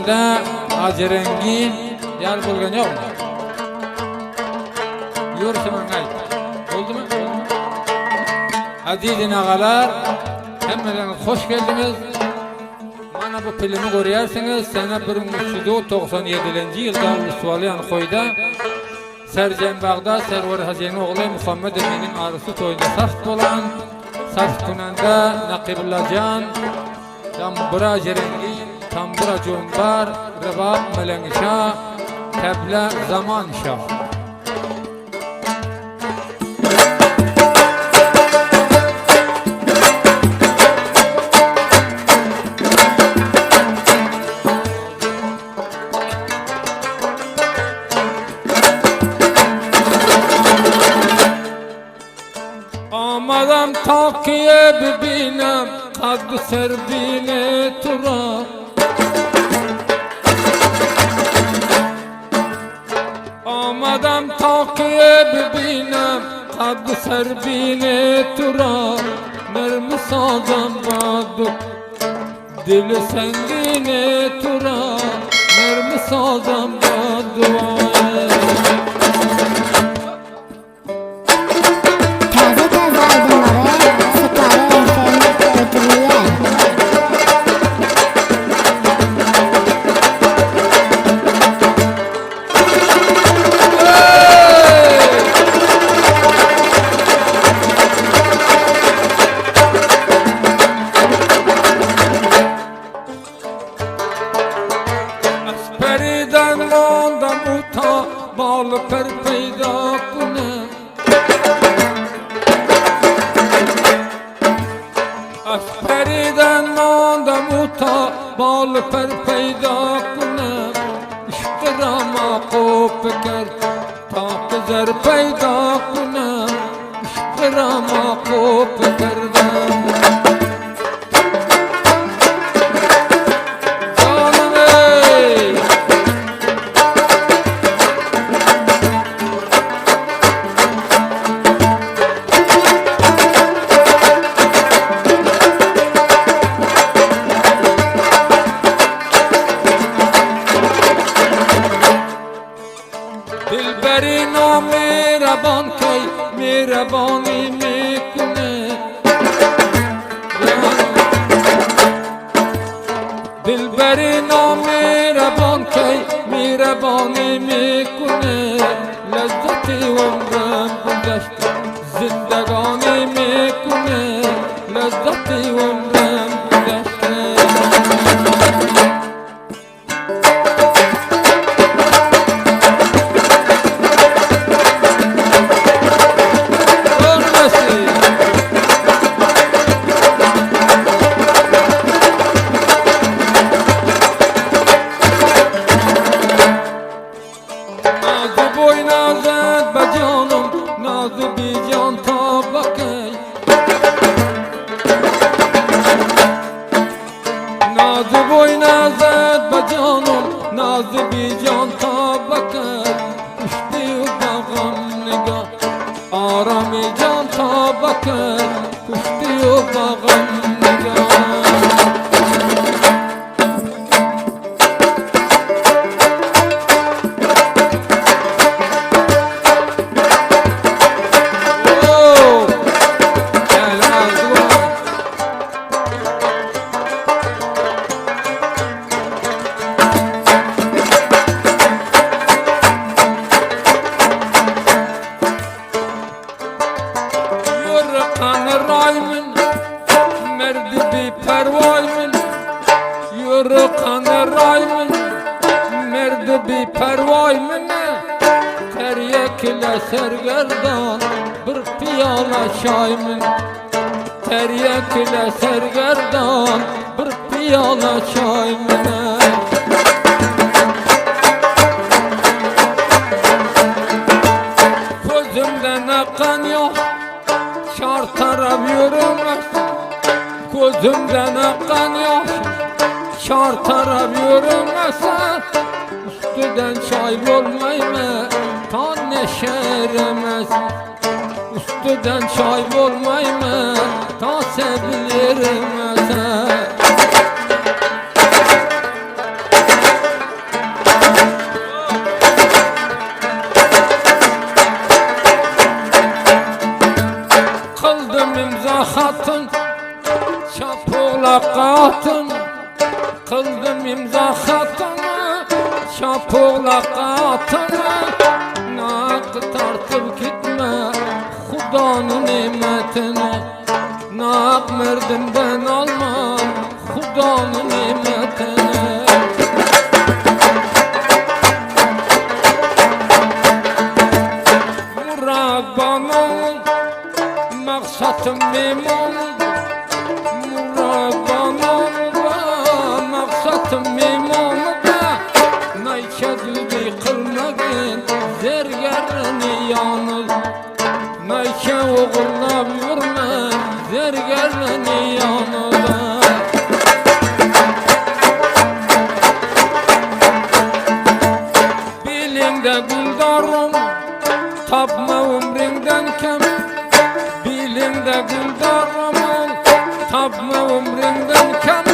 tunanda Acırengin yer bulgan yok mu? Yoruşumun gayet. Oldu mu? Azizin ağalar, hemmeleriniz hoş geldiniz. Bana bu filmi görüyorsunuz. Sene 1397 yılda Usvaliyan koyda Sercen Bağda Server Hazine oğlu Muhammed Emin'in arısı toyunda sast olan sast tunanda Nakibullah Can, Tambura Cerengin, Tambura Cumbar, Rıbab Melengişah, Tebla Zaman Şah. Amadan takiye bibinem Kaddı serbine tura Amadan takiye bibinem Kaddı serbine tura Mermi sazan badı Dili sengine tura Mermi sazan badı Bağlı per peyda kune Asperiden manda muta Bağlı per peyda kune İştirama kopeker Tak zer peyda kune İştirama kopekerden Dilberi na mehraban kay mehrabani mikune Dilberi na mehraban kay mehrabani mikune Lezzeti umrem bulaştı zindagani mikune Lezzeti umrem bulaştı Nazı bir can tabakay Nazı boynazet bacanım Nazı bir can tabakay Kuştu bağım nigah Arami can tabakay Kuştu bağım nigah Merdi bir pervaymin Yürükan raymin Merdi bir pervaymin Teryek ile sergerdan Bir piyala çaymin Teryek ile sergerdan Bir piyala çaymin Gözümden akan yok Çar taraf yürümez Gözümden akan yok Çar taraf yürümezse Üstüden çay olmayma Ta neşeremez Üstüden çay olmayma Ta sevilirmez imza xatını, çapıqla qatını, naqı tartıp gitme Xudanın nimetini. Naq merdimden alma Xudanın nimetini. Murad bana maksatım memnun, Murad bana maksatım memnun da nayça düdü kılmagın zergerini yanıl. Nayça oğullab yurma zergerini yanıla. Bilinde güldarım tapma umrinden kem, bilinde güldarım tapma umrinden kem.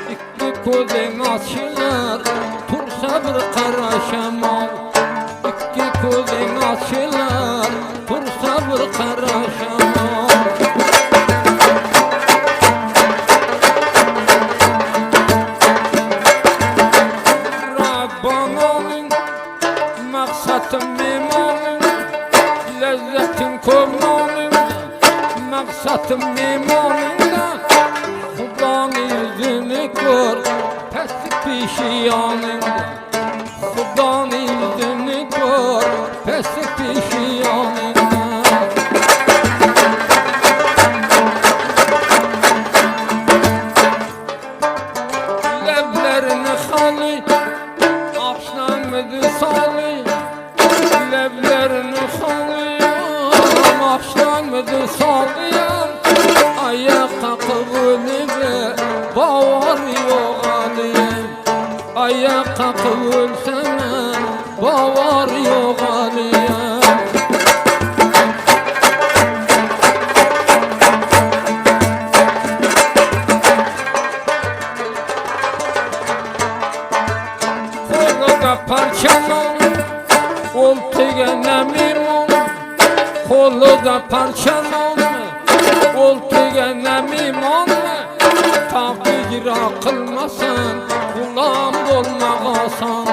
İki gözün açılar tursa bir kara şemal, İki gözün açılar tursa bir kara şemal. Rabbanın maksatım mimanın, lezzetin kornanın, maksatım mimanın da Xudanın yüzünü gör, pesik pişiyanın. Xudanın yüzünü gör, pesik pişiyanın. Leblerini xalı, Aşlanmadı salı, leblerini xalıyam, aşlanmadı salıyam. Ayakta kıvıldı, bavar yok alıyam. Ayakta kıvılsana, bavar yok alıyam. Parçalan, oltuya nemiron, kolu da parçalan, oltuya nemiron. Takdir kılmasan, gulam olmak asan.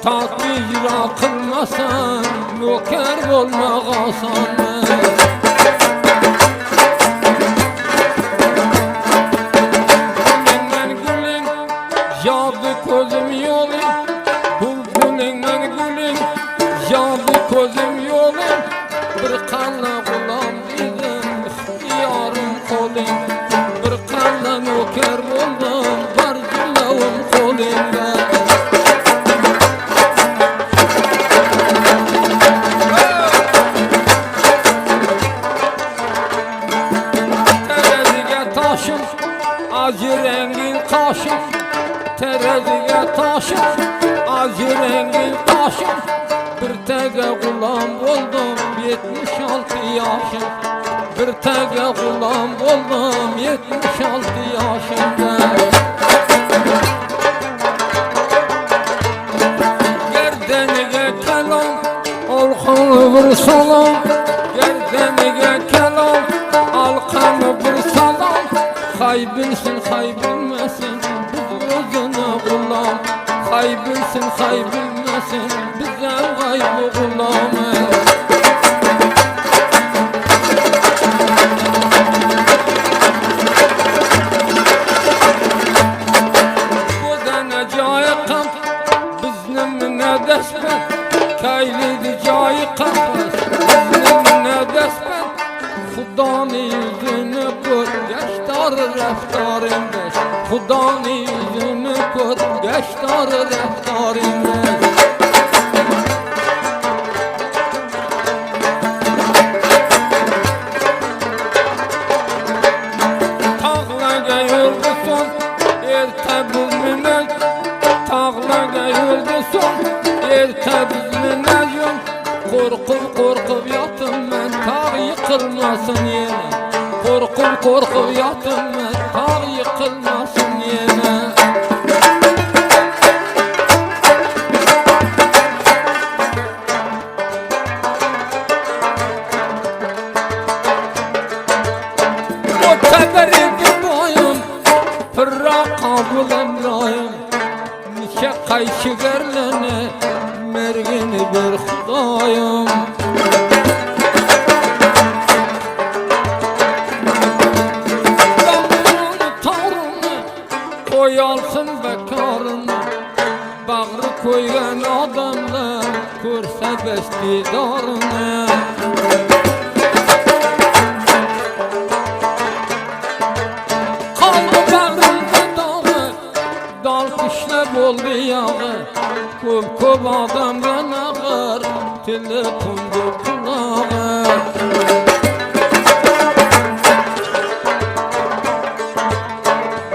Takdir kılmasan, nöker olmak asan. Gülünden gülün, yadı gözüm yolu. Gülünden gülün, yadı gözüm yolum. Bir kanla gulam dedim, ihtiyarım kolum. Bir kanla nöker oldum, var güllavum kolumda. Tereziye taşım, acı rengin kaşım. Tereziye taşım, acı rengin taşım. Bir tege gulam oldum 76 yaşım. Bir tege gulam oldum 76 yaşımda. Gerdeniye kelam, alkanı bir salam. Gerdeniye kelam, alkanı bir salam. Hay bilsin, hay bilmesin, özüne gulam. Hay bilsin, hay bilmesin, bize gaybı gulamı. Gözene cayı kamp, biznim ne despet. Kaylidi cayı kamp, biznim ne despet. Xudanın yüzünü gör, geçtar reftarındeş. Xudanın yüzünü gör, geçtar reftarındeş. Tağlaga yurdu son, erte bizmine. Tağlaga yurdu son, erte bizmine yun. Korkup korkup yatım ben, tağ yıkılmasın yine. Korkup korkup yatım ben, tağ yıkılmasın yine. O teberi boyun, fırra kabul emrayım. eşek qayşı gerlene mergini bir Xudayım. Damını tarını koy alsın bekarını, bağrı koygan adamlar körse bestidarını. Oldu yağı, köp adamdan ağır, telefonda kulağı.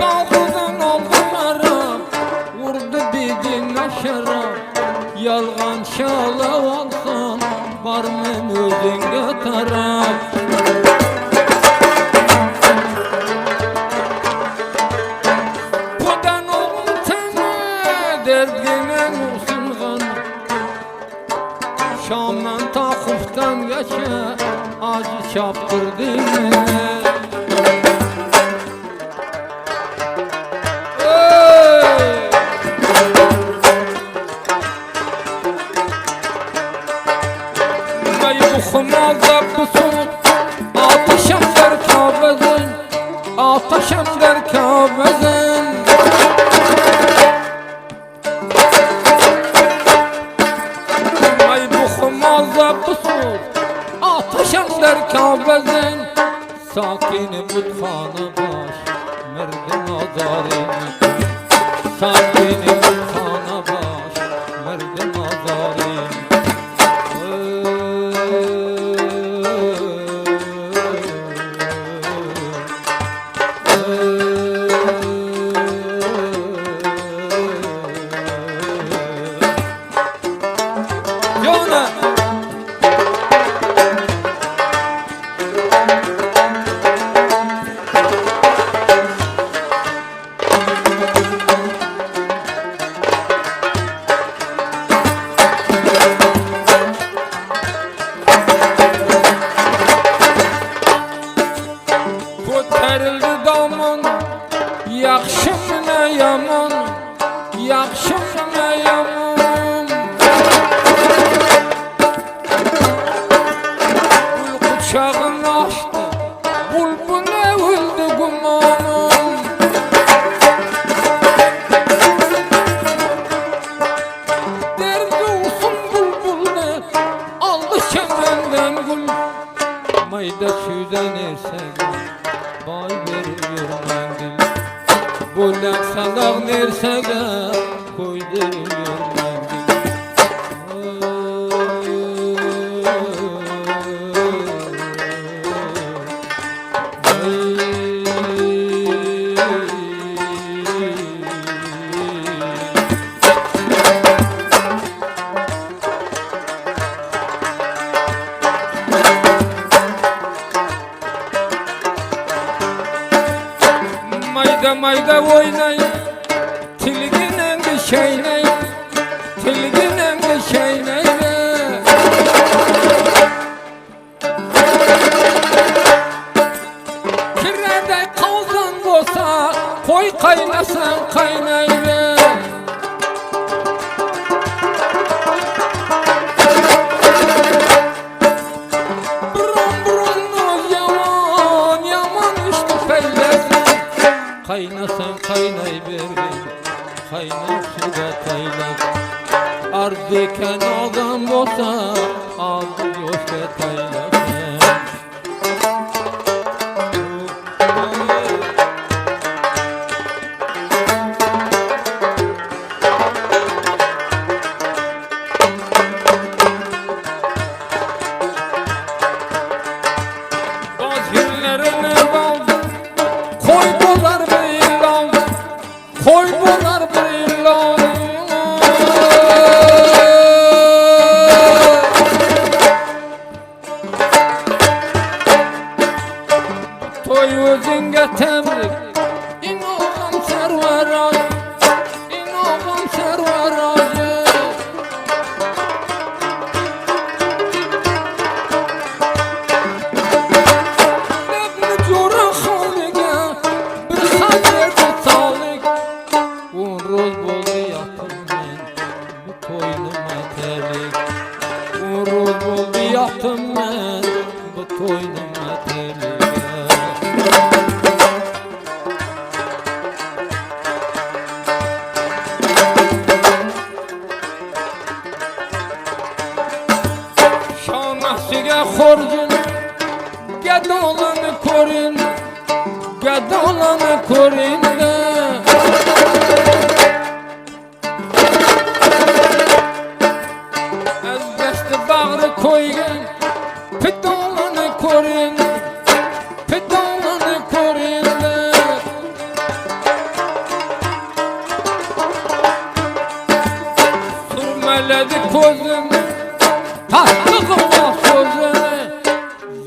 Dağıdan aldılara, vurdu bidin aşara. Yalgan şala olsan, barmen özünge taraf. Derdine musungan Şam'dan ta Kuf'tan geçe acı çaptırdı May bukhmal da busut Ataşam der Kabe'den Ataşam der Kabe'den Ataşam der Kabe'den Sakini butxana baş Merdim azarim Sakini butxana baş Merdim azarim Yona Ko'tarildi damon yaxshimi yomon yaxshimi yomon quchog'ini ochdi bulbuli o'ldi gumonim derdi usun bulbulni oldi chamandan gul mayda suydan ersagi boy veriyor mendil Bo'lak salog' nersega qo'ydiriyor mendil Mayda oynay tilginen bir şeyney tilginen bir şeyney kirede kaldan olsa koy kaynasan kaynay Kaynasan kaynay bergin Kaynar suda taylak Ardeken adam olsa Adı yoşke taylak Baz günlerine baldı Koy bolar Koy bunlar bir ilan Toy özünge tebrik İnogam serveraj İnogam serveraj Nebni cura halige Bir hayır sağlık Un roz boldu yapın korcun, gedolanı korun, gedolanı korun da. Ezbesti bağrı koygan, pidolanı korun, pidolanı korun da. Sürmeledi kozum, tahtlıkıma sözünü,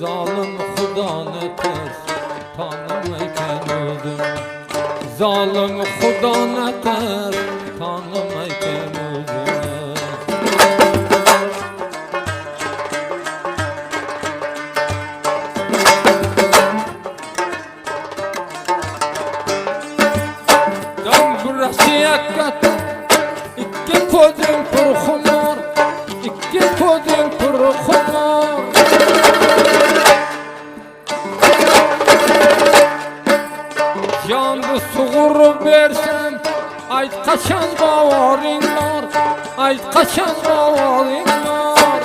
zalim Xudanı ters tanımayken öldüm. Zalim Xudanı ters tanımayken öldüm. Dan burası yakat, iki kozum kurkumar, iki kozum kurkumar. Candı suğurup versem, ayt kaçan bavarın var, ayt kaçan bavarın var.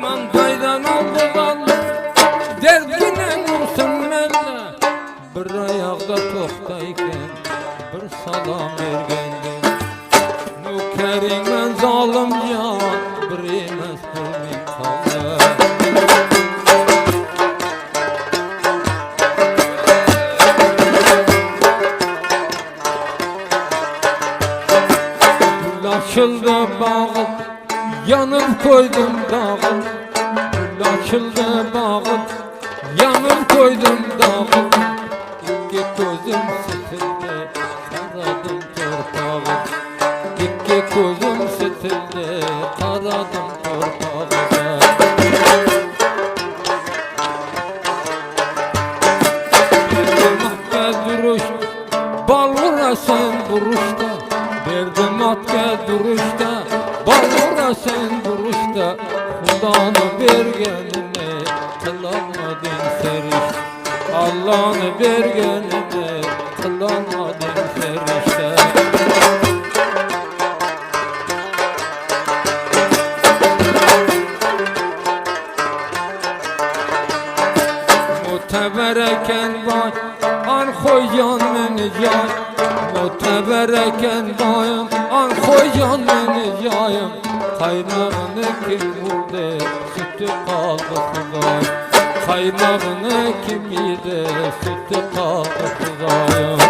Mandaydan aldıgan, derdine vursun mənlə. Bir ayaqda toxtayken, bir salam ergendim. Nökerin mən zalim can, bir emas bir min kaldı. Açıldı bağım, yanıp koydum dağım. Açıldı bağım, yanıp koydum dağım. İki gözüm sıkıldı, karadım torpağım. İki gözüm sıkıldı, karadım torpağım. Bir duruş, bal vurasın duruşta. Verdim atka duruşta, bal vurasın duruşta. Xudanı bergenine, kılamadın seriş. Allah'ını bergenine, kılamadın serişte. Mutebereken vay, an koycan meni can. Mutebereken bayım, an koycan meni cayım. Kaymağını kim vurdu, sütü kaldı Xudayım. Kaymağını kim yedi, sütü kaldı Xudayım.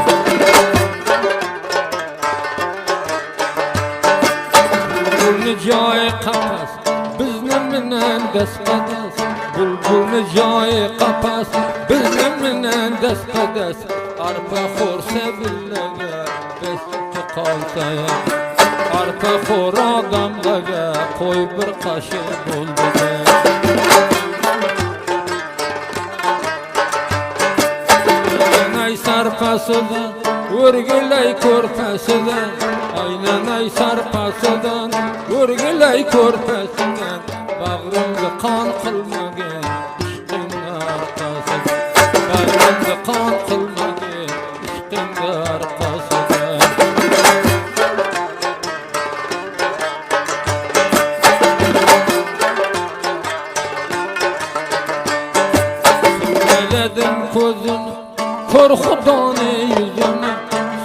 Bulbulni joyi qafas, bizni bilan dast-qadas. Bulbulni joyi qafas, bizni bilan dast-qadas. Arpa xorsa billaga, beslikka qolsayam. Arpa xor odamlarga, qo'y bir qoshiq bo'ldi. Aynanay sarpasidan, o'rgilay ko'rpasidan. Aynanay sarpasidan, o'rgilay ko'rpasidan. Bag'rimga qon qilmagan, ishqingga orqasidan. Bag'rimga qon qilmagan, ishqingga orqasidan. Sürmeledim kozunu, kör Xudanı yüzünü.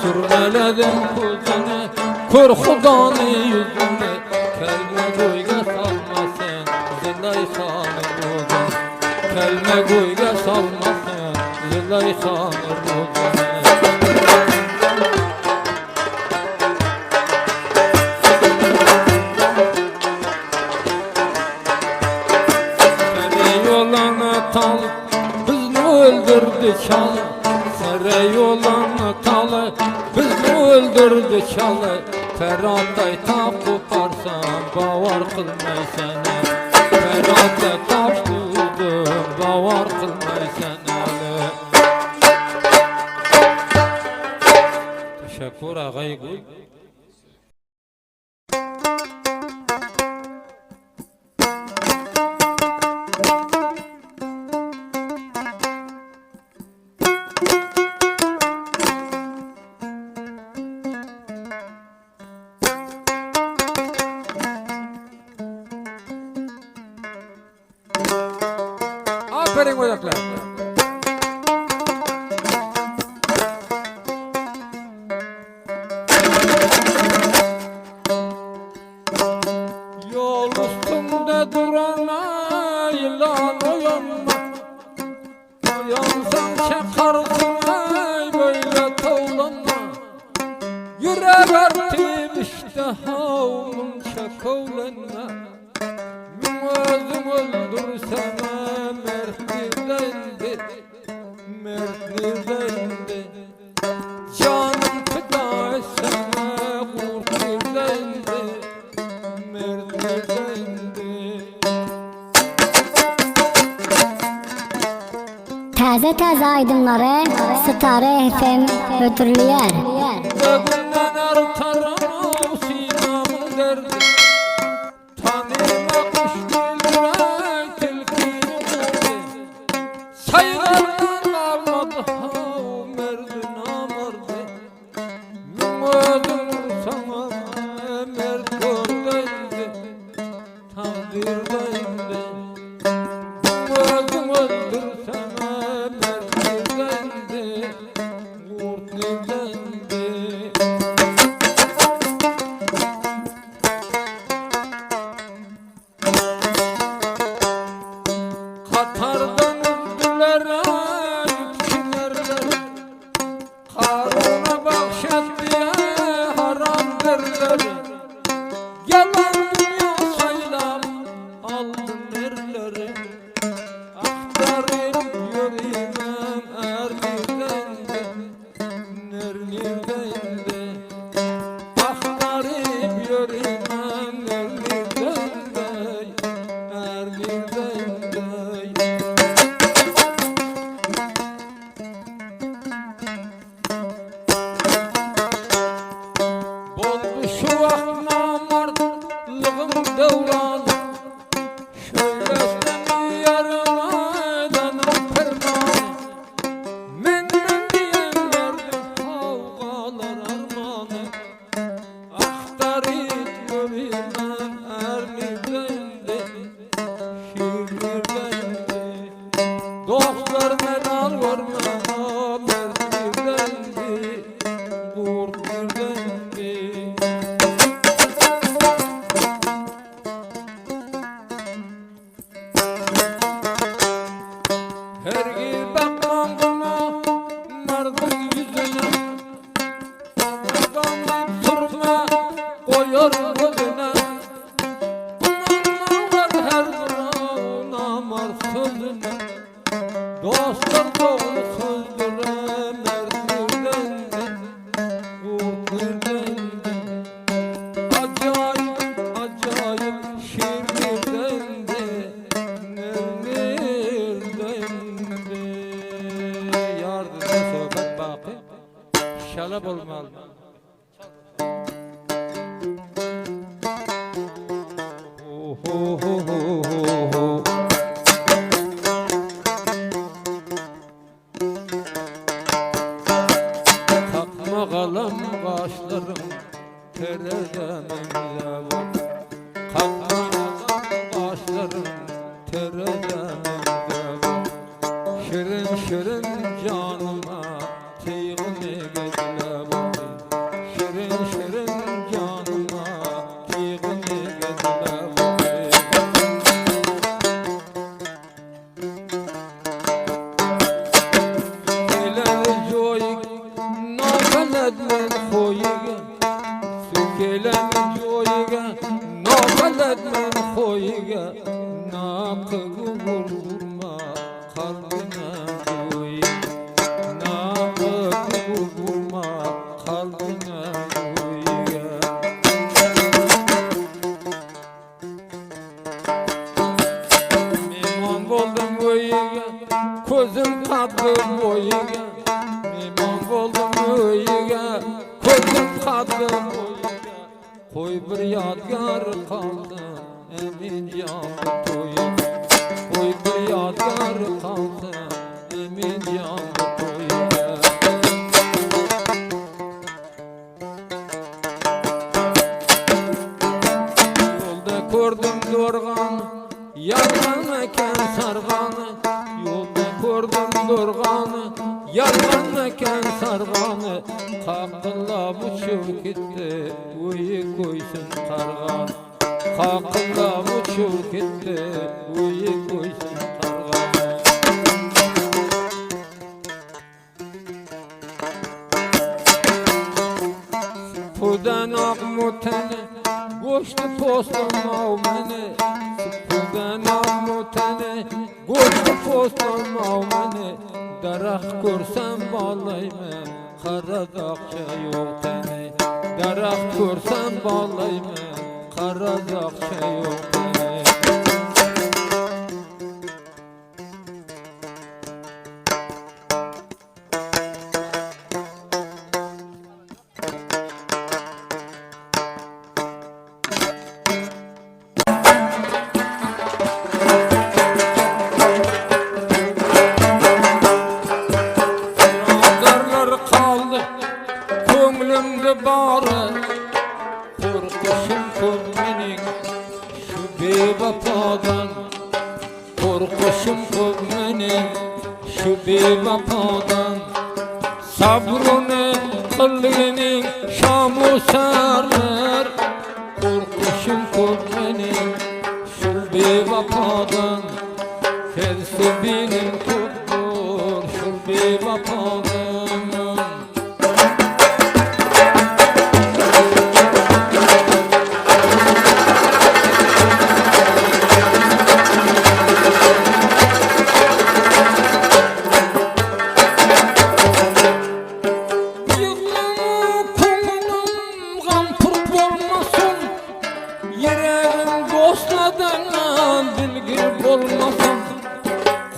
Sürmeledim kozunu, kör Xudanı yüzünü. Kelme goyga salmasın, Züleyxanı rozunu. Kelme goyga salmasın, Züleyxanı rozunu. Sere yolana talı, bizni öldürdü çalı. Sere yolana talı, bizni öldürdü çalı. Ferhat'ay tap koparsan, bavar kılmay sana. Ferhat'ay tap tuzdum, bavar kılmay sana. Teşekkür ağay koy. havunça kovlenme Min özüm öldürseme mertlidendi Mertlidendi Canım fida etseme kurtlidendi Mertlidendi Taze aydınları Stare FM ötürlüyer. Bugünden artarım sinamın derdi Tanımak işbildirey tilkini derdi Sayılardan avladı hav merdi namardi Min özüm sana mert gördeydi Takdirdeydi Min özüm öldürsene mertlidendi Kurtlidendi Katardan üzdüler yükçilerler Karına bahşet diye haram derler Yalan dünya saylam aldı nerleri Aktarıp yürüyemem erlidendi Nerlidendi Aktarıp yürüyemem erlidendi Erlidendi Boldu şu vakt namardlığım devranı Şöylesem yarıma edenim fermanı Menden diyenlerdi kavgalar armanı Aktarıp görümen erlidendi Şiirlidendi Dostlar medal vermem mertlidendi Kurtlidendi Her gün bakmam buna mardın yüzüne Adamın turma koyar gözüne Bunlar her duran amar sözüne Dostlar doğru sözdür mertlidendi Kurtlidendi Acayip acayip şiirlidendi Nerlidendi Yardımda sohbet bakı şalap olmalı Ho ho ho ho ho Takma kalam kaşlarım teredemenle var Takma kalam kaşlarım teredemenle var Şirin şirin canıma teyğini gezle var Şirin şirin canıma teyğini gezle var Gelen joyik nakaledmen koyiga Gelen joyiga nakaledmen koyiga Nakı vurma kalbine joyik Nakı vurma kalbine joyiga Mehman boldum joyiga Közüm kadı boyiga Mehman boldum joyiga Közüm kadı boyiga Koy bir yadgar kaldı emin yandı toyiga Koy bir yadgar kaldı emin yandı toyiga Yolda gördüm dorgan Yalgan eken sarganı Yolda gördüm dorganı Yalgan eken sarganı Kakıllap uçup gitti Uyu koysun kargan Kakıllap uçup gitti Uyu koysun kargan Süpürden akmı teni, koştu postlanmav meni. Süpürden akmı teni, koştu postlanmav meni. Darak görsem bağlayma, karadakça yok teni. Darak görsem bağlayma, karadakça yok teni. Könglimde bari korkuşum köp mening şu bevapadan. Korkuşum köp mening şu bevapadan. Sabrını kılgının şamu sarlar. Korkuşum köp mening şu bevapadan. Tersi benim tuttur şu bevapadan.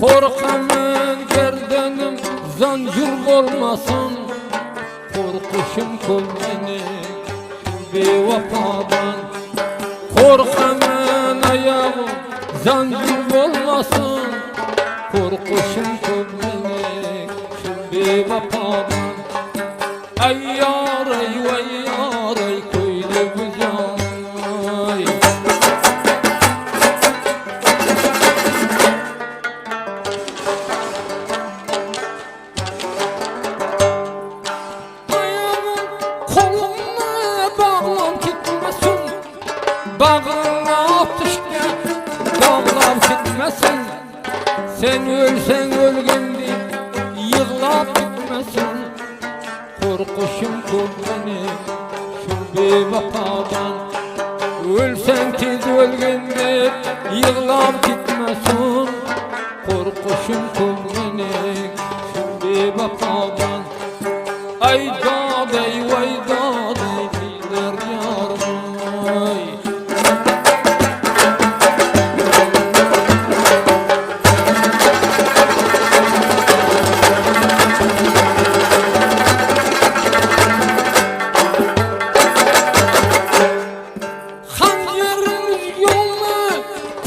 Korkamın gerdenim zancır olmasın. Korkuşum kul beni bevapadan. Korkamın ayağım zancır olmasın. Korkuşum kul beni bevapadan. Ay yar ay vay yar ay köylü güzel. Bağına atışta dağlar gitmesin. Sen ölsen ölgendi yığlap gitmesin. Korkuşum kul beni şu bevapadan. Ölsen tez ölgendi yığlap gitmesin. Korkuşum kul beni şu bevapadan. Ay daday vay daday diler yarım ay.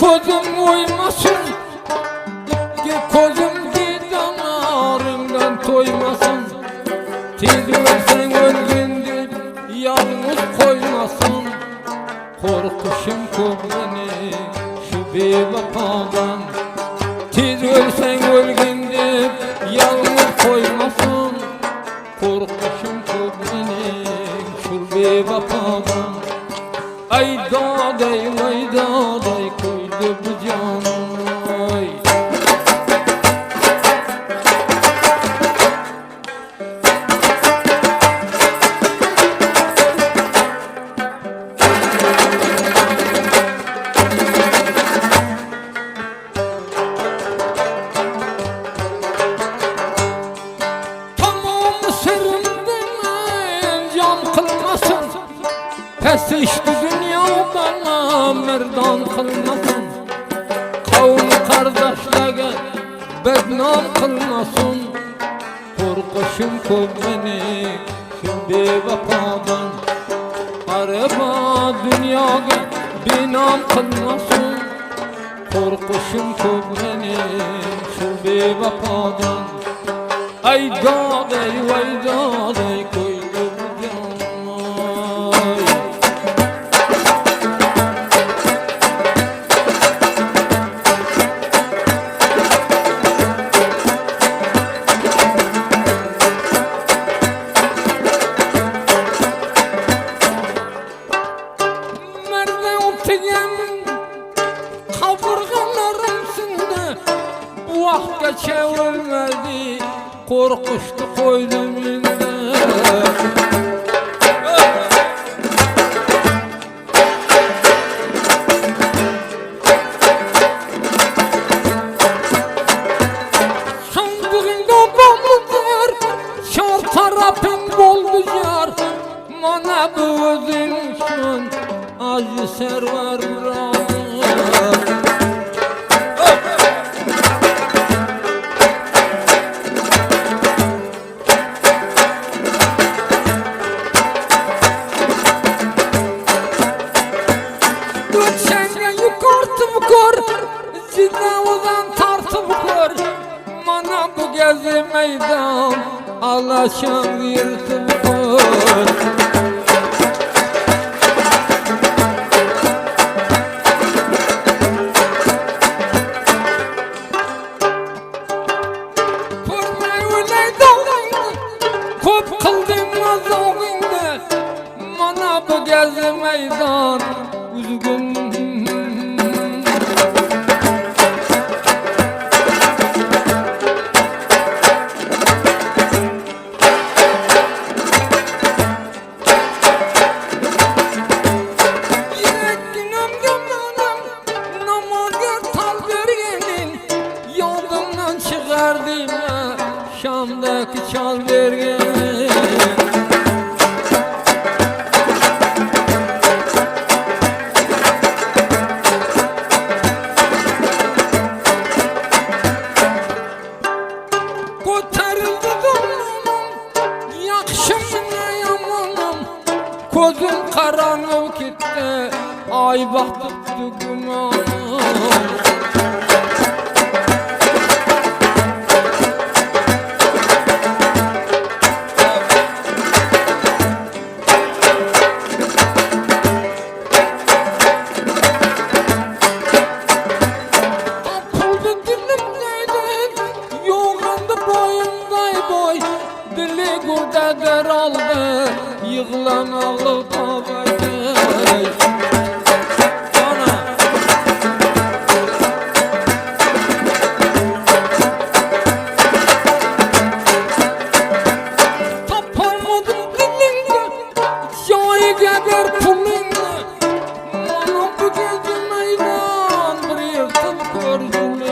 Kozum uymasın, kozum damarından toymasın. Tez ölsen ölgündür, yalnız koymasın. Korkuşum kul beni şu bevapadan. Tez ölsen ölgündür, yalnız koymasın. Korkuşum kul beni şu bevapadan. Ay daday vay daday koydu bu canım ay. Tamam serimden can kılmasın. Pes işte dünyadan merdan kılmasın. Kavmi kardeşlerge bednam kılmasın. Korkuşum kul beni şu bevapadan. Araba dünyaya binam kılmasın. Korkuşum kul beni şu bevapadan. Ay daday vay daday koydu bu canım ay. Vaqtga çevrilmedi, korkuştu koydum indi. harapın boldu jar, mana bu özün üçün acı server gezi meydan alaşan yırtılır. Kurmay öley dağında kop kıldım azağında, mana bu gezi meydan üzgün. Şam'daki çal vergen kotarıldı dumanım, yakşımına yamanım, gözüm karanlık gitti, ay baktı gümanım. Dili gurda deraldı, yığılan ağlı babaydı. Taparmadım dilinde, şahi geber pulinde, bana bu gezi meydan bir yırtıp gördüğünde.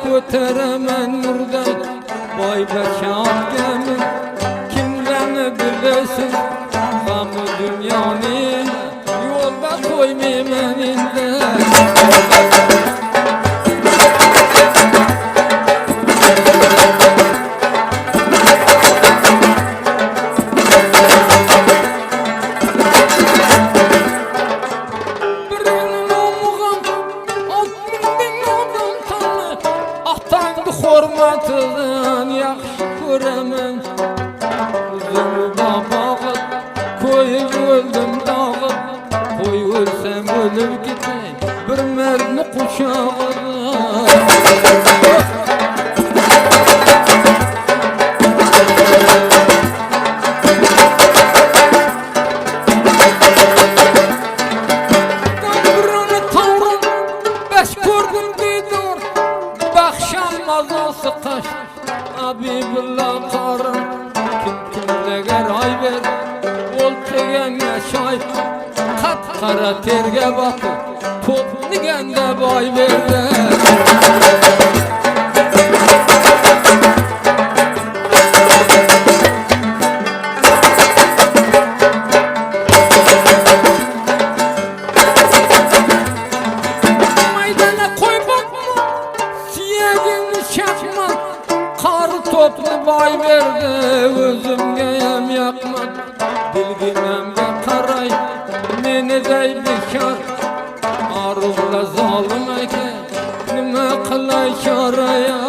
Götüremen nurdan vay be şahkemin, kimden bilesin gamı dünyanın, yolda koymayayım eninde. Hormatından yaxşı görəmən, üzümü babağıt, koyup öldüm dağıt, koy ölsəm ölüp gitmey, bir merdini kuşağıda. Mazası kaç Habibullah karın, kimleger ay ver, ol tegen yaşay, kat kara terge bakı, top nigende bay verler. Maydana koy bakma, siyegin şak toplu bay verdi, özümgeyem yakmadı. Bilginemge karay, meni dey bekar. Aruzla zalim eke, nime kılay şaraya.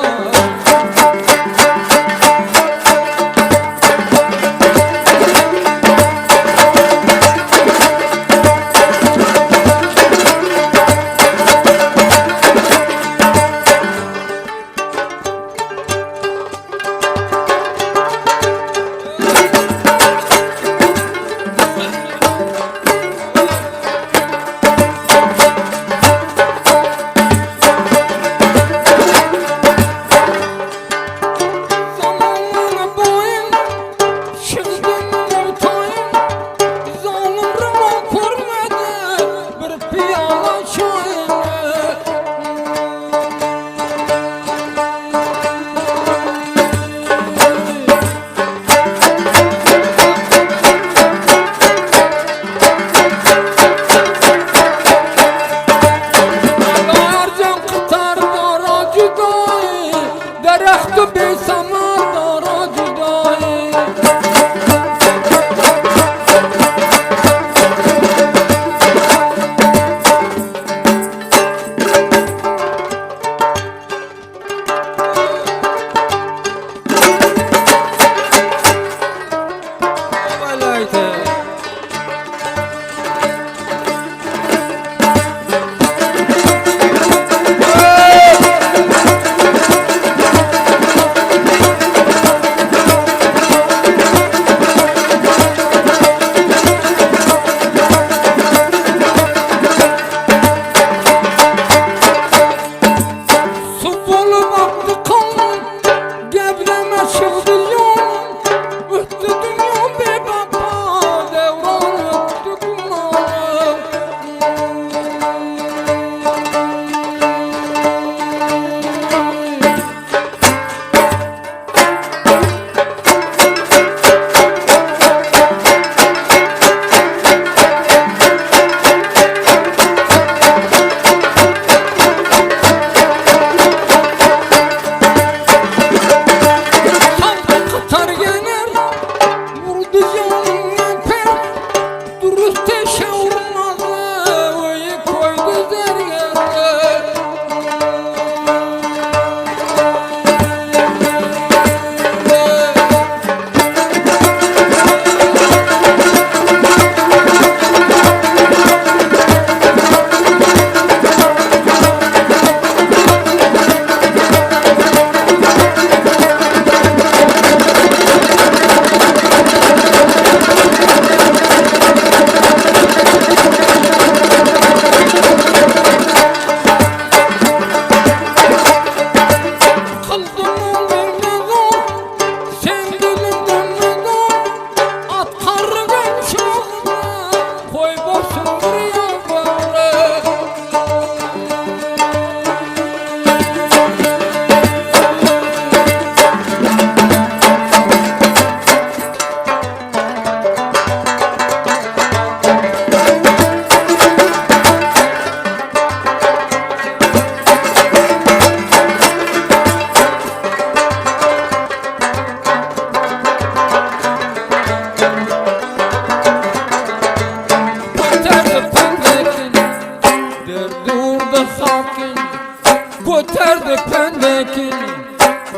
Koterdi pendekini,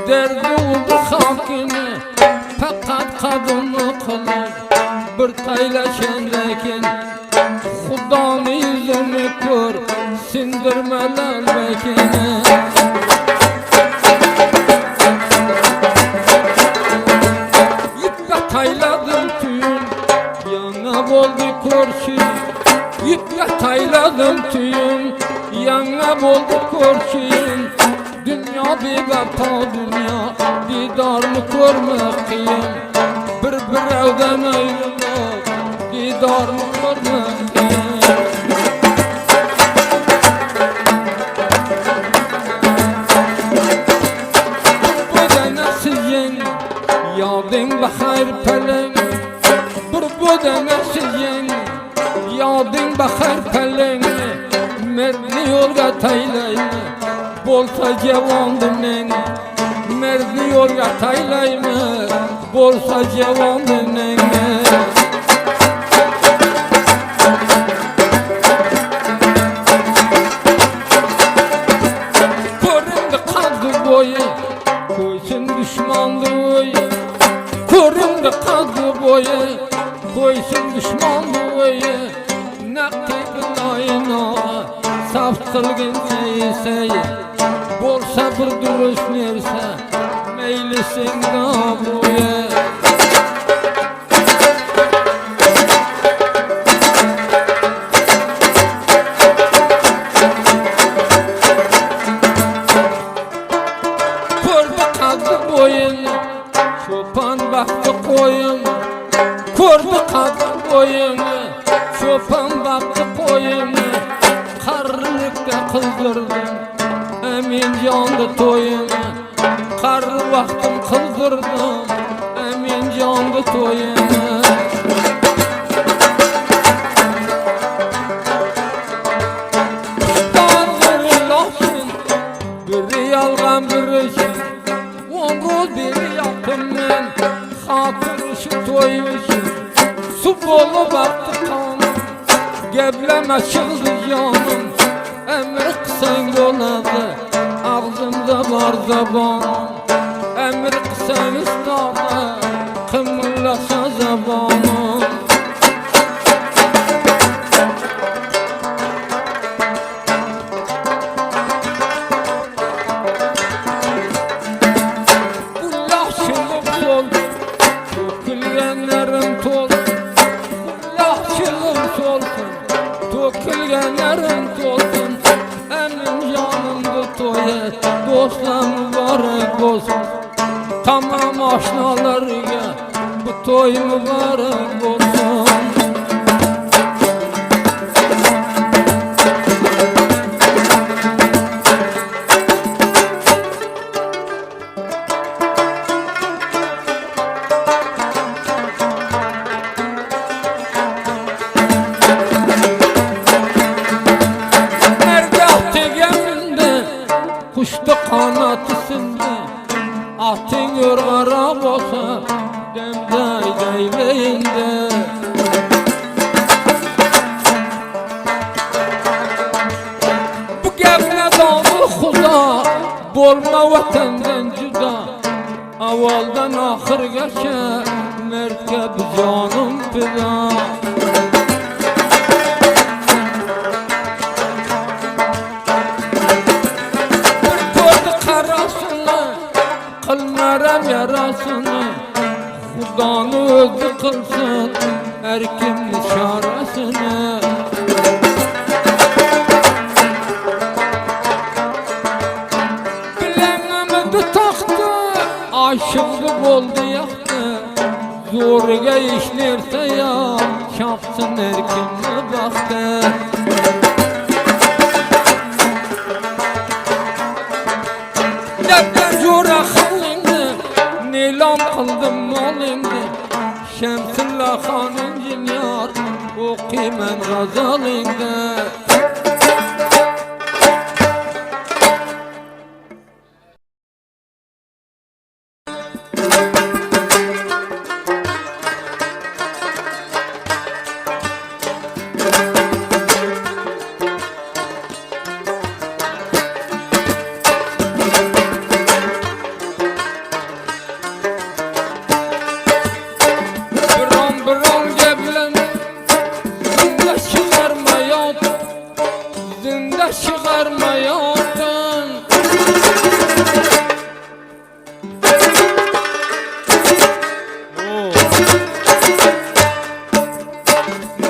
derdi oldu hakini. Fakat kadını kılır bir taylaşendekin. Xudanı yüzünü kör, sindirmeler bekini. Yıkla tayladım tüyün, yana oldu korşi. Yıkla tayladım tüyün, yana oldu korşin. Dünya bir vata dünya, didarını görmek kıyım. Bir evden ayrılmak, didarını görmek kıyım. Bu dene sizin, yadın bakar pelin. Bu dene sizin, yadın bakar pelin. Mertli yolga taylayın, bolsa cevandım men. Mertli yo'lga taylaymiz bo'lsa javon dinimiz. Ko'rindi qaddi bo'yi qo'ysin dushmanni o'yi, ko'rindi qaddi bo'yi qo'ysin dushmanni o'yi. Naqdi biloyino saf qilgin sey bo'lsa bir durust nersa meyli senga bo'yi. Ko'rdi qaddi bo'yini cho'pon baxti qo'yim, ko'rdi qaddi bo'yini cho'pon baxti qo'yimni. Qarrilikda qildirdim amin jonda to'yimni, qarri vaqtim qildirdim amin jonda to'yimni. Biri yalgan biri şin, onu biri yaptım ben, hatır işi toyum işin. Su bolu baktı kanım, gebleme çıktı canım. Emri kısan oladı, ağzımda var zabanım. Emri kısan üstada, kımırlasa zabanım. Dökülgenlerim tol, yaşılım solsun. Dökülgenlerim tolsun. Emin yanımda toyet, dostlar mübarek olsun. Tamam aşnalarıya bu toy mübarek olsun. Kuşta kanatı sindi, atın yorgara olsa demday deyleyinde. Bu gevne dağlı xuda, bolma vatenden cüda. Avaldan ahır geçer, merkeb canım pida. Kılmaram yarasını, Xudanı özü kılsın her kimli çarasını. Bilememedi taktı, aşıklı oldu yaktı. Zorga işlerse ya, çapsın her kimli baktı. Nilam kıldım malımdı, Şemsullah Han'ın cinyar, okumen gazalıydı. Çıkarmayadın.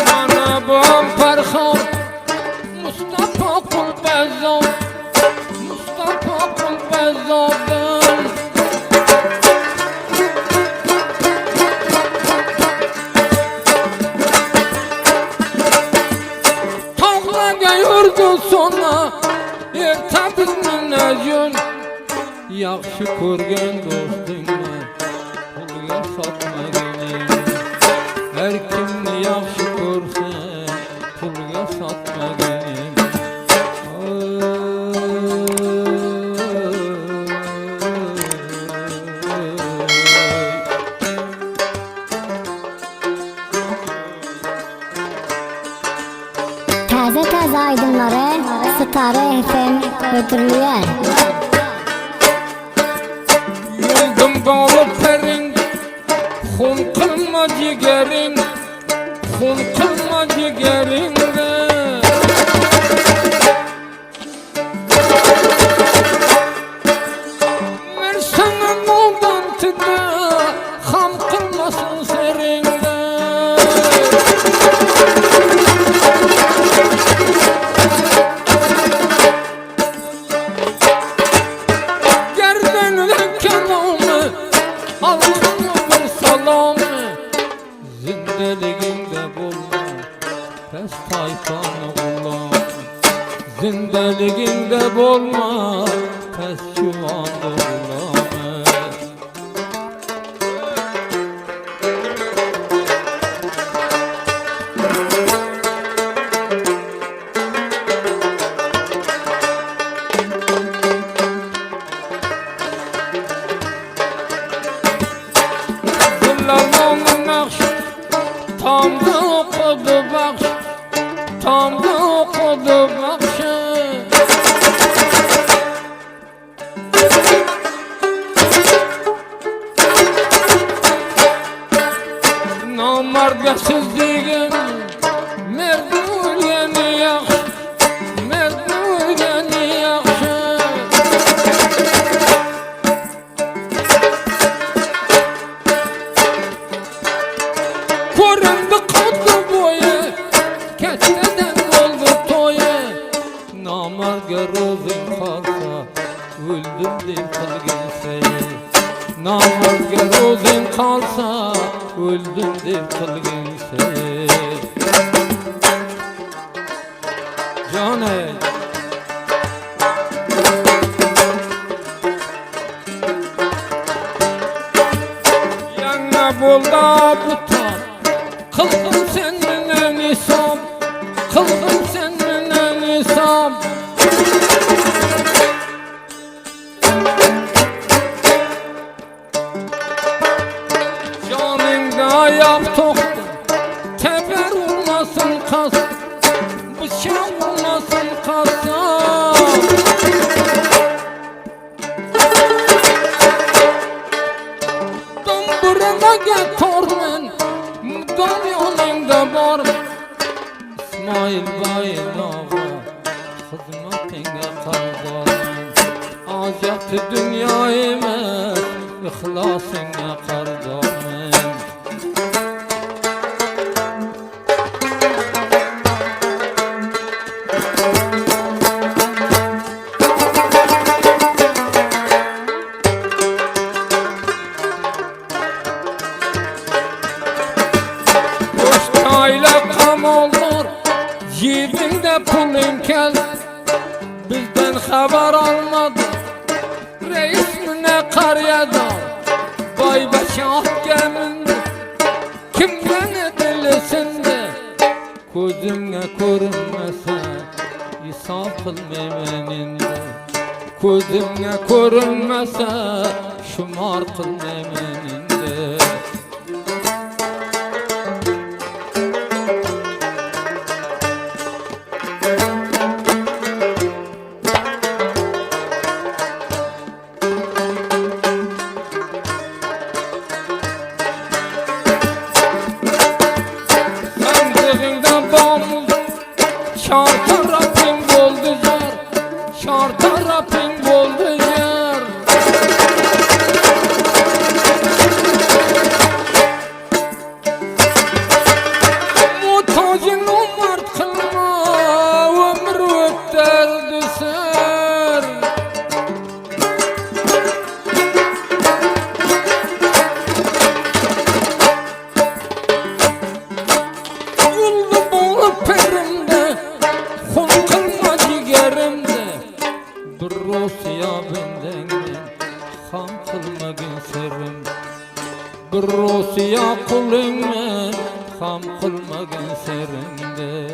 Bana bam Ferhan, Mustafa Kul Bezzad, Mustafa Kul Bezzad'ın. Tağlaga yurdun sonra ertabizmin ajun. Yaxshi ko'rgan do'stingni pulga sotmagin. Her kimni yaxshi ko'rsa pulga sotmagin. Stare FM ötürlüyer. Yoldum bağlı perin, hun kılma cigerin, hun kılma cigerinde. Mersana moldan tüde, ham kılmasın serinde. Gerdenle kelamı, Allah'ıma bir salamı. Zindeliginde bulma, pes tayfanı kullan. Zindeliginde bulma, pes çuvanı kullan. Zillallamın nakş, tam da okudu bakş, tam da okudu bakşı. Namardgasızlığın merduleni yakş, merduleni yakşı. Korundu kaldı boyu, keçeden oldu toyu. Namarga rozun kalsa, öldüm deyip kılgınse. Namarga rozun kalsa, öldüm deyip kılgınse. Cane yanına bulda buta, kılgın seninle nisam, kılgın seninle nisam. Canında ayak toktu, teber olmasın kas, bıçak olmasın kasam. Dumburuna getirmen, mudam yolunda var. İsmail Bayın ağa, hizmetine kardarman. Acatı dünya emes, ihlasına kardarman. Boştayla kam olur, cebinde pulun kel. Bizden haber almadı, reis mi ne karyada. Vay başa geminde, kimden edilesinde. Gözümle görünmese, isaf kılmemeninde. Gözümle görünmese, şumar kılmemeninde. Sandığında bağımlı, şar tarafın oldu yer, şar tarafın oldu yer. Muhtacın umart kılma, ömür ötterdi ser. Yoldu boğulu perimde, hun kılma cigerimde. Bir Rusya benden, ham kılma günserim. Bir Rusya kulümme, ham kılma günserimde.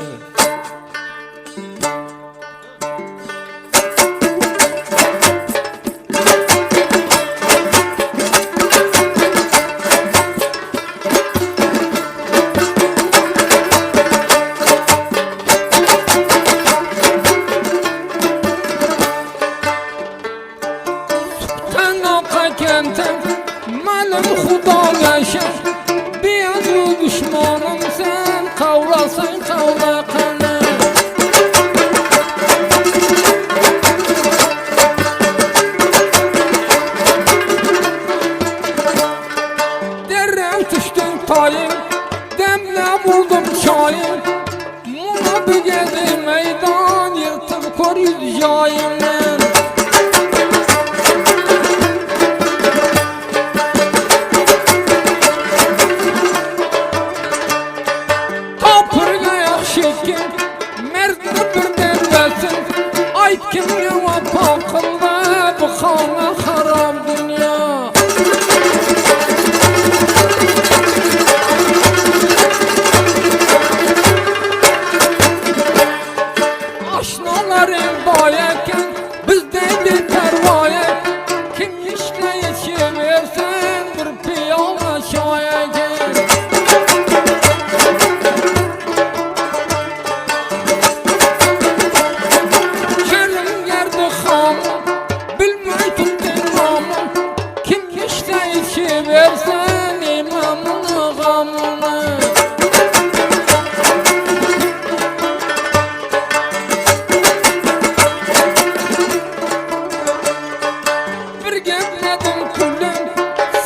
Baqa kentin malum Xudo yaşar Biyadu düşmanım sen Kavrasan kavra qanı Derrev düştün payın Demle buldum çayın Muna bir gezi meydan Yırtıp kor yüz yayımın Tapırga yakşekin Merdini bir devlesin Ayt kim yava pakılda Bu khana haram dünya Aşnaların bayeken Bizden de tervaye Kim işle içiversen Bir piyala şayegen Kerim yerde hamım Bilmey tuttun namım Kim işle içiversen İmamını gamını Bir gepledim kulüm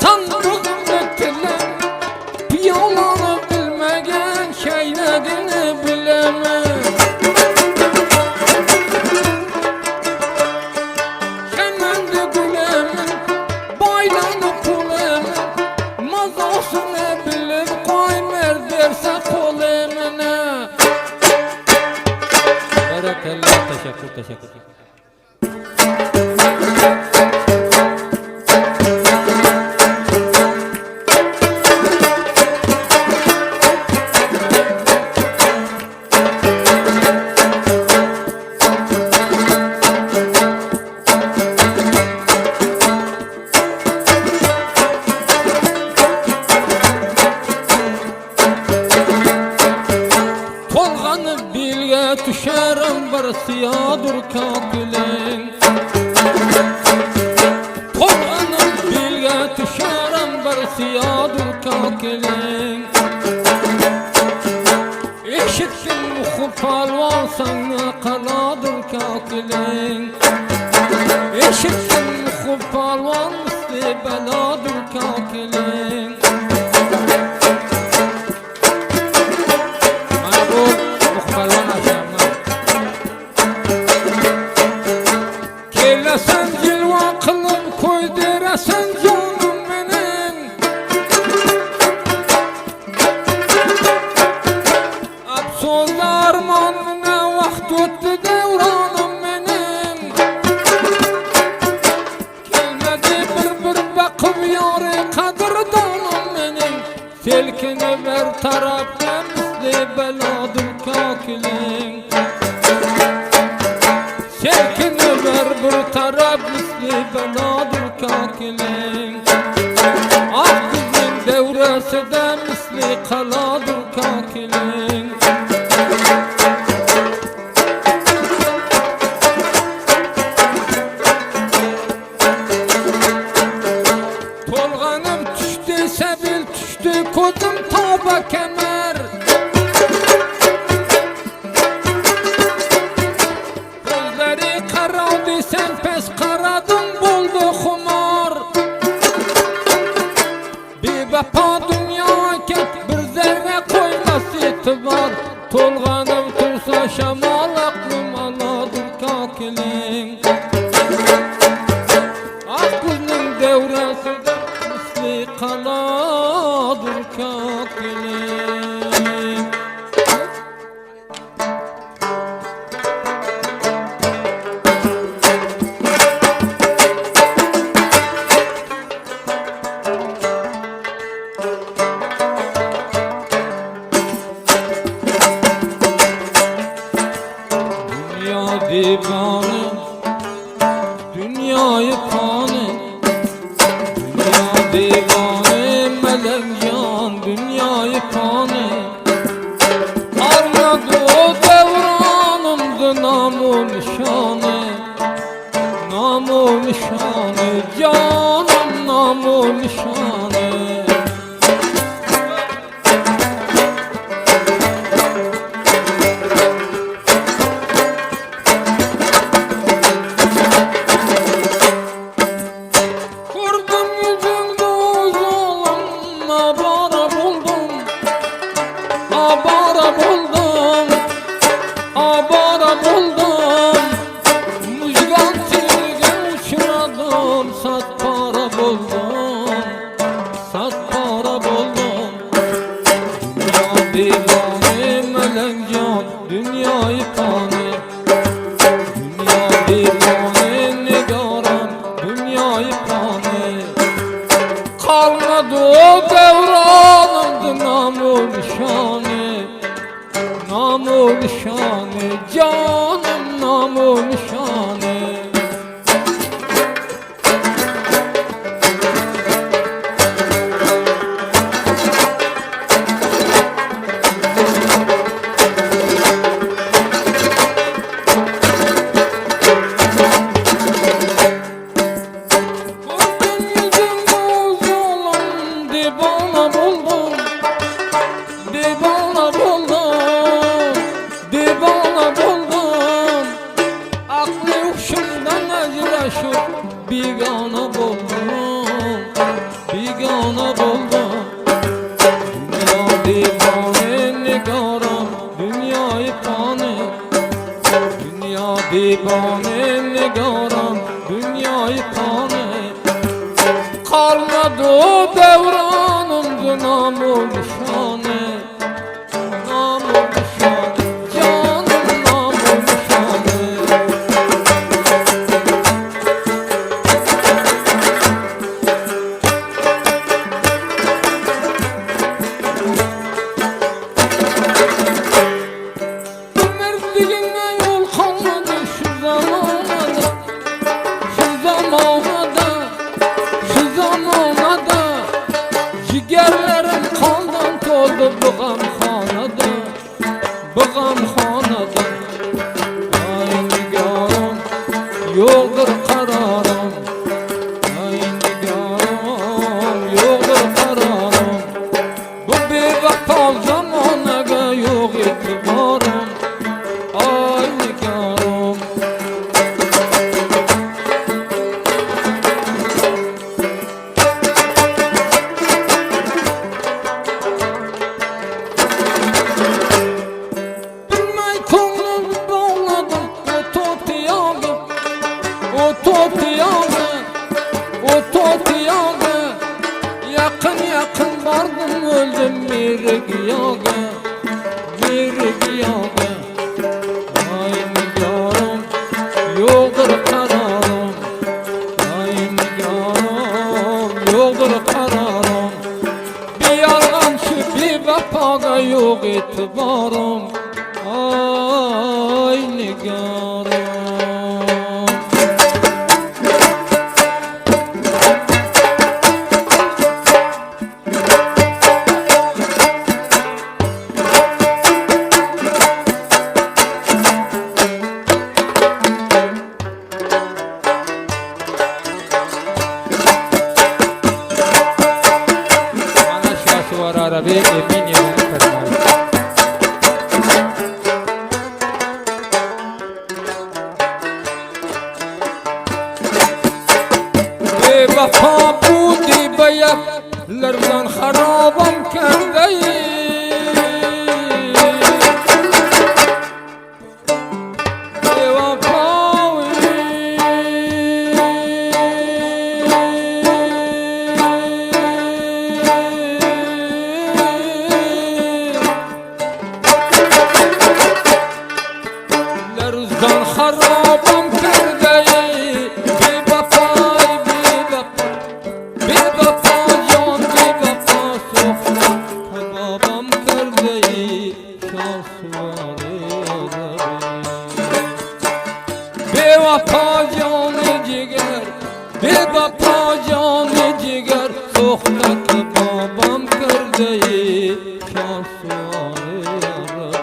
Sandığım ötülüm Piyalanı bilmegen Şeyledini bilemem Kemendi gülemin Baylanı pulemin Mazasını bilip Koymer derse kolemine Barakallah teşekkür Tolganı bilge düşerim bir siyadur kakülün Tolganı bilge düşerim bir siyadur kakülün Eşitkin muhu palvan sana kaladır kakülün Eşitkin muhu palvan misli beladır kakülün Kelesen cilva kılıp koy deresen canım benim Absozda armanına vakt öttü devranım benim Gelmedi bir bakıp yarı kadırdanım benim Selkini ver tarafta misli beladır kakilin Selkini ver bir taraf misli beladır kakilin Ah kızın devresi de misli kaladır kakilin Tolganım düştü sebil düştü Kozum taba kemer Gözleri karaldı sen pes karadın buldu humar Bir bapa dünya ket bir zerre koyması itibar Tolganım tursa şamal aklım aladır kakilin Aklının devresi de misli kaladır kakilin Dünya divane Dünyayı fani Dünya divane melek can Dünyayı fani Arnadı o devranımdı namu nişanı Namu nişanı can namı nişanı. Kurdum yüzümde uzun, abara buldum, abara buldum, abara buldum. Müjgan tilge uçradım, sat para buldum, sat para buldum. Dünya divane melekcan, dünyayı fani. Dünya divane nigaram, dünyayı fani. Kalmadı o devranımdı namı nişanı, namı nişanı, canım namı nişanı. Kurdum yüzümde uzun, divana buldum, divana buldum, divana buldum. Aklı huşumdan acılaşıp bigana buldum, bigana buldum. Dünya divane nigaram, dünyayı fani. Dünya divane nigaram, dünyayı fani. Kalmadı o devranımdı namı nişanı, namı nişanı, canım namı nişanı. Mertliğine yol kalmadı şu zamanada, şu zamanada, şu zamanada. Ciğerlerim kandan doldu bu gamhanada, bu gamhanada. Ay nigarım, yoldur kararım, ay nigarım, yoldur kararım. Bu bevefal zamanaga yok itibarım, ay nigarım. Bilmey ko'nglim bağladım o to'tiyaga, o to'tiyaga, o to'tiyaga. Yakın yakın vardım öldüm mirigiyaga, mirigiyaga. Ay nigarım, yoldur kararım, ay nigarım, yoldur kararım. Bir yalancı bir vefaga yok itibarım, ay nigarım. Ana şahsı var arabi emin yemin fermayı. Bevefa budi bayaklardan harabam kerdeyi. Lerzdan harabam kerdeyi, bevefay, bevefay, bevefay can, bevefay sofra. Hababam kerdeyi, şahsuvari adabi. Bevefay canı ciger, bevefay canı ciger. Sohbet babam kerdeyi, şahsuvari adabi.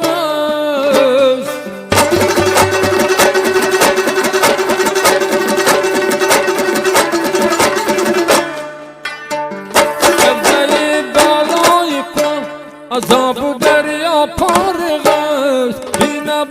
parğız Evdeli balayı kon azabı derya parğız Yine